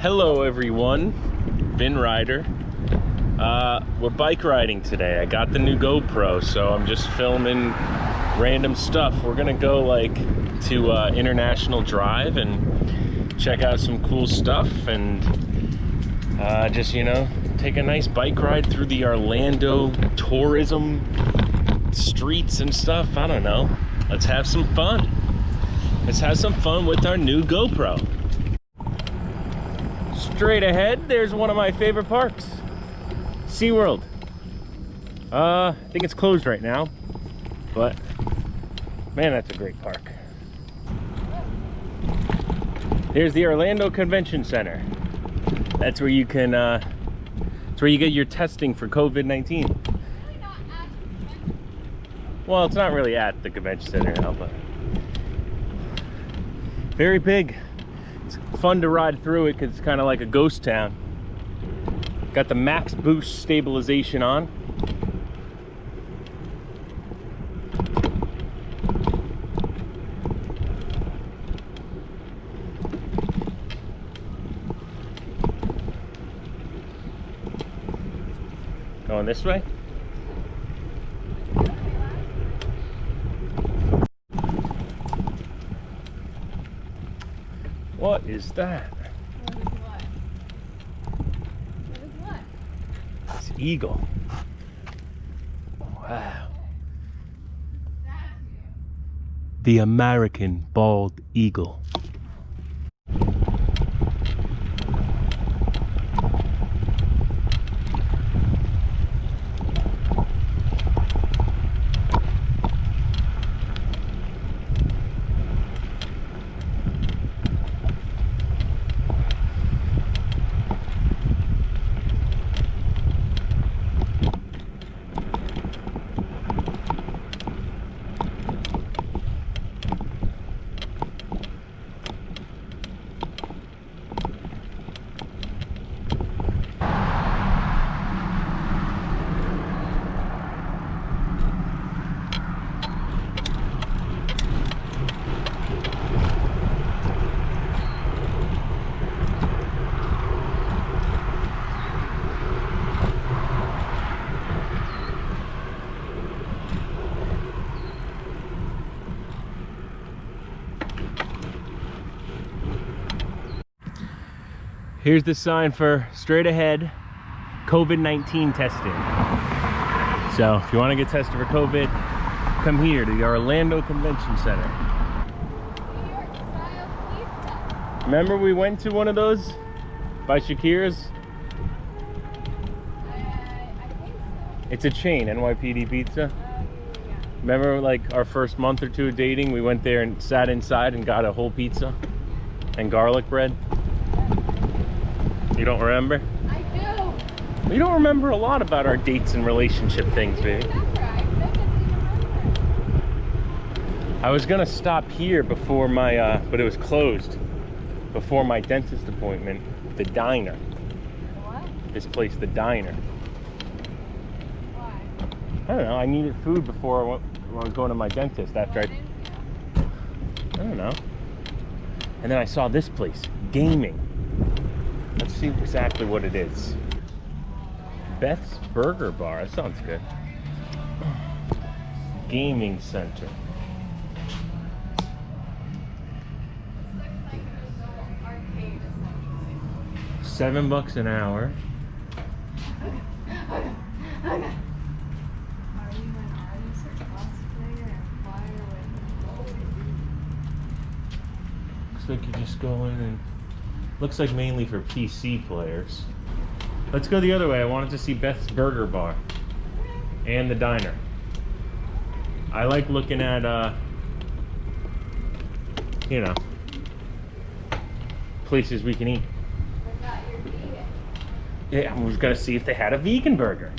Hello everyone, Vin Rider. We're bike riding today. I got the new GoPro, so I'm just filming random stuff. We're gonna go like to International Drive and check out some cool stuff and just, you know, take a nice bike ride through the Orlando tourism streets and stuff. I don't know. Let's have some fun. Let's have some fun with our new GoPro. Straight ahead, there's one of my favorite parks, SeaWorld. I think it's closed right now, but man, that's a great park. Here's the Orlando Convention Center. That's where you can, it's where you get your testing for COVID-19. Well, it's not really at the convention center now, but very big. It's fun to ride through it because it's kind of like a ghost town. Got the max boost stabilization on. Going this way? What is that? What is what? It's eagle. Wow. The American bald eagle. Here's the sign for straight ahead COVID-19 testing. So if you want to get tested for COVID, come here to the Orlando Convention Center. New York style pizza. Remember we went to one of those by Shakira's? I think so. It's a chain, NYPD Pizza. Yeah. Remember like our first month or two of dating, we went there and sat inside and got a whole pizza and garlic bread? You don't remember? I do. You don't remember a lot about our dates and relationship things, baby. I was gonna stop here before my, but it was closed. Before my dentist appointment, the diner. What? This place, the diner. Why? I don't know, I needed food before I was going to my dentist after I don't know. And then I saw this place, gaming. Let's see exactly what it is. Beth's Burger Bar, that sounds good. Gaming center. $7 an hour. Looks like you just go in and looks like mainly for PC players. Let's go the other way. I wanted to see Beth's Burger Bar and the diner. I like looking at, you know, places we can eat. Yeah, I was gonna see if they had a vegan burger.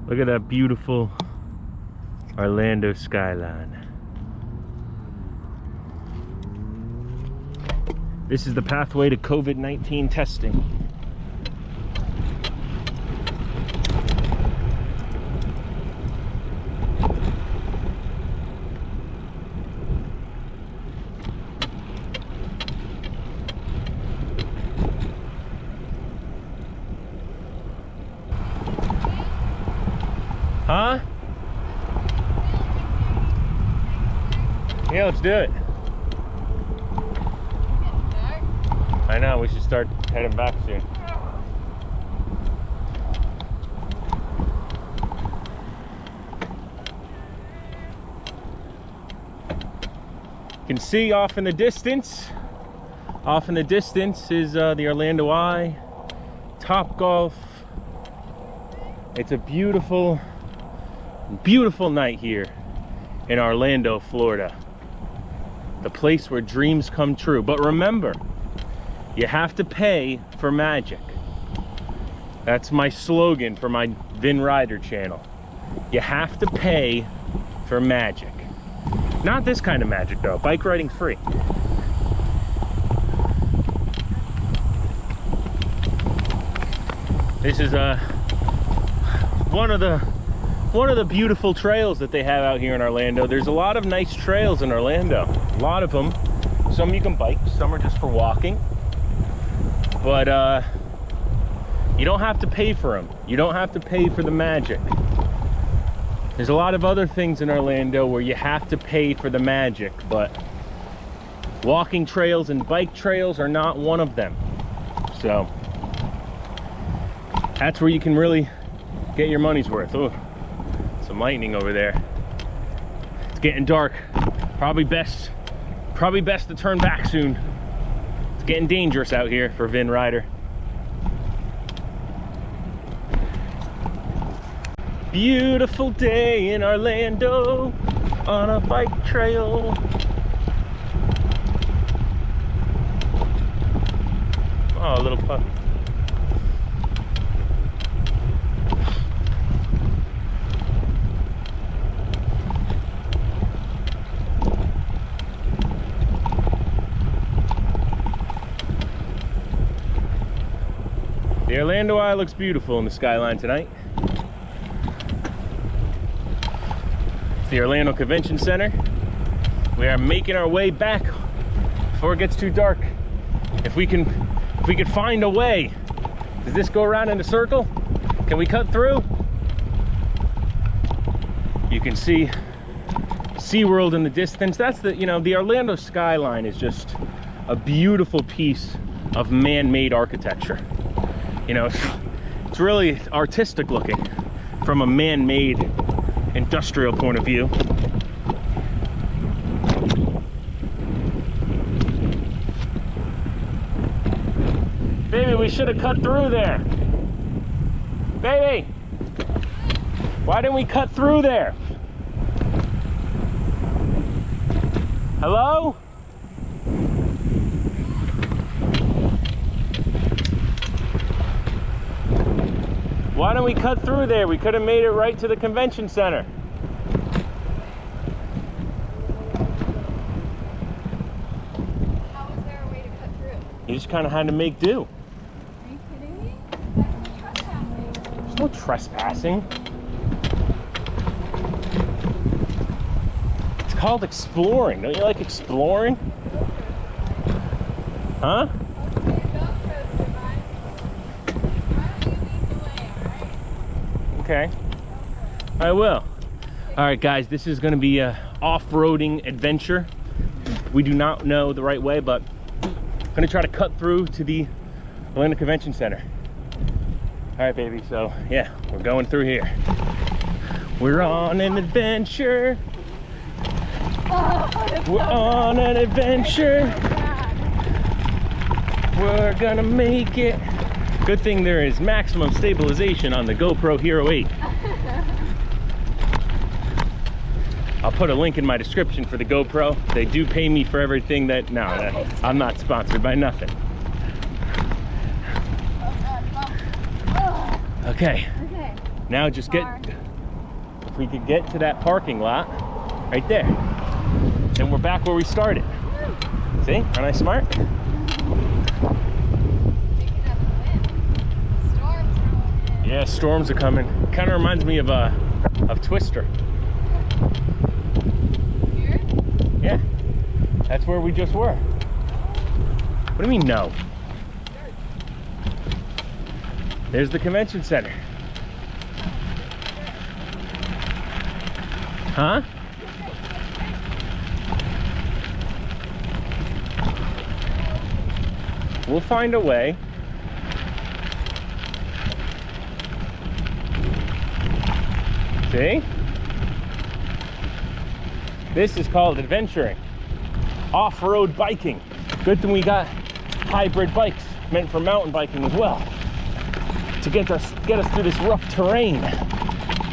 Look at that beautiful Orlando skyline. This is the pathway to COVID-19 testing. Huh? Yeah, let's do it. I know, we should start heading back soon. You can see off in the distance is the Orlando Eye, TopGolf. It's a beautiful, beautiful night here in Orlando, Florida. The place where dreams come true. But remember, you have to pay for magic. That's my slogan for my Vin Rider channel. You have to pay for magic. Not this kind of magic though, bike riding free. This is one of the beautiful trails that they have out here in Orlando. There's a lot of nice trails in Orlando. A lot of them. Some you can bike, some are just for walking. But you don't have to pay for them. You don't have to pay for the magic. There's a lot of other things in Orlando where you have to pay for the magic, but walking trails and bike trails are not one of them. So that's where you can really get your money's worth. Oh, some lightning over there. It's getting dark. Probably best to turn back soon. It's getting dangerous out here for Vin Rider. Beautiful day in Orlando on a bike trail. Oh, a little puppy. The Orlando Eye looks beautiful in the skyline tonight. It's the Orlando Convention Center. We are making our way back before it gets too dark. If we could find a way. Does this go around in a circle? Can we cut through? You can see SeaWorld in the distance. That's the, you know, the Orlando skyline is just a beautiful piece of man-made architecture. You know, it's really artistic looking from a man-made industrial point of view. Baby, we should have cut through there. Baby, why didn't we cut through there? Hello? Why don't we cut through there? We could have made it right to the convention center. How was there a way to cut through? You just kind of had to make do. Are you kidding me? That's trespassing. There's no trespassing. It's called exploring. Don't you like exploring? Huh? Okay, I will. All right, guys, this is going to be a off-roading adventure. We do not know the right way, but I'm going to try to cut through to the Orlando Convention Center. All right, baby, so yeah, we're going through here. We're on an adventure. We're on an adventure. We're gonna make it. Good thing there is maximum stabilization on the GoPro Hero 8. I'll put a link in my description for the GoPro. They do pay me for everything that, no, I'm not sponsored by nothing. Okay, now just get, if we could get to that parking lot right there, then we're back where we started. See, aren't I smart? Yeah, storms are coming. Kind of reminds me of Twister. Here? Yeah, that's where we just were. What do you mean no? There's the convention center. Huh? We'll find a way. See? This is called adventuring. Off-road biking. Good thing we got hybrid bikes meant for mountain biking as well. To get us through this rough terrain.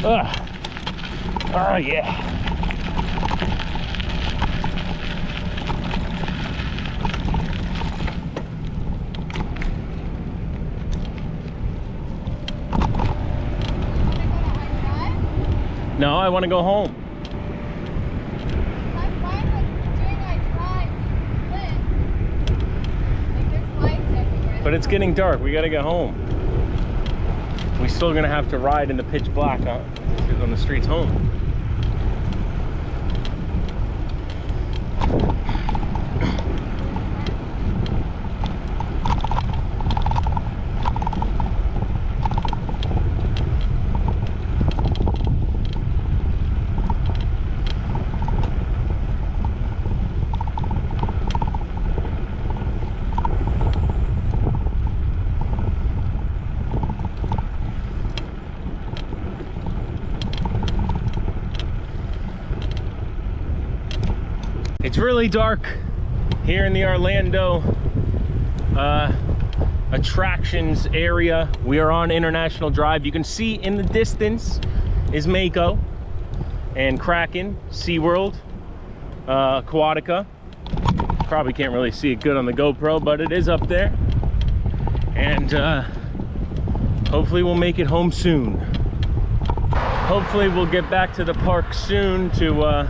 Ugh. Oh yeah. No, I want to go home. I'm fine with doing my drive lit. Like there's lights everywhere. But it's getting dark. We got to get home. We're still going to have to ride in the pitch black on the streets home. It's really dark here in the Orlando attractions area. We are on International Drive. You can see in the distance is Mako and Kraken, SeaWorld, Aquatica. Probably can't really see it good on the GoPro, but it is up there. And hopefully we'll make it home soon. Hopefully we'll get back to the park soon to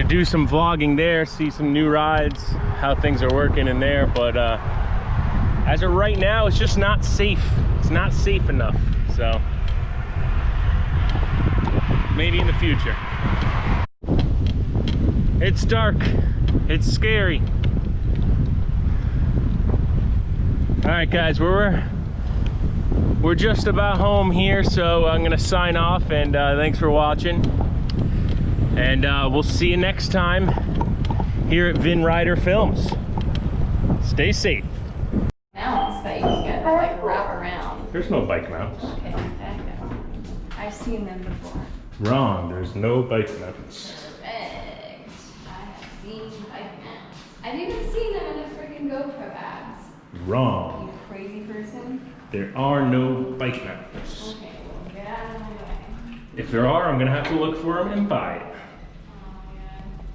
do some vlogging there, see some new rides, how things are working in there. But as of right now, it's just not safe. It's not safe enough. So maybe in the future. It's dark. It's scary. All right, guys, we're just about home here, so I'm gonna sign off, and thanks for watching. And we'll see you next time here at Vin Rider Films. Stay safe. Mounts that you can like wrap around. There's no bike mounts. Okay, I know. I've seen them before. Wrong, there's no bike mounts. Perfect. I have seen bike mounts. I've even seen them in the freaking GoPro ads. Wrong. You crazy person. There are no bike mounts. Okay, well get out of my way. If there are, I'm gonna have to look for them and buy it.